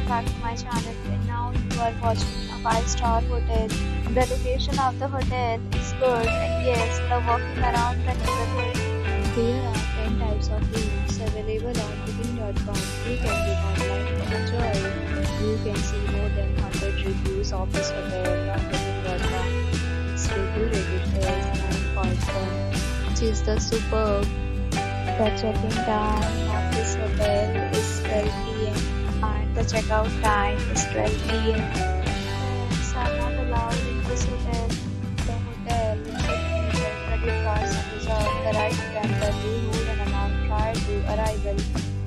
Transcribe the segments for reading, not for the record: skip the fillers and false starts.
back to my channel, and now you are watching a 5-star hotel. The location of the hotel is good, and yes, the walking around the neighborhood. There are 10 types of rooms available on booking.com. You can book online and enjoy. You can see more than 100 reviews of this hotel on booking.com. Its review rating is 9.1, which is the superb. The check-in time of this hotel is 12 p.m. and the checkout time is 12 p.m. Pets are not allowed in this hotel. The hotel accepts major credit cards and reserves the right to temporarily hold an amount prior to arrival.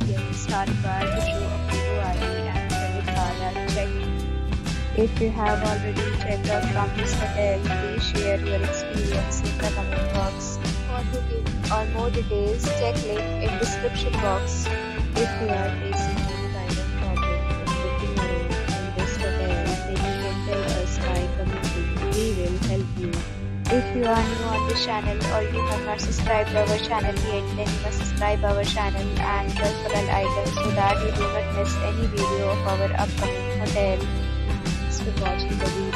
Guests are required to show a photo ID and credit card at check-in. If you have already checked out from this hotel, please share your experience in the comment box. For booking or more details, check link in description box. If you are facing any kind of problem in booking a room in this hotel, then you can tell us by commenting. We will help you. If you are new on this channel or you have not subscribed our channel yet, then you must subscribe our channel and press the bell icon so that you do not miss any video of our upcoming hotel. Thanks for watching the video.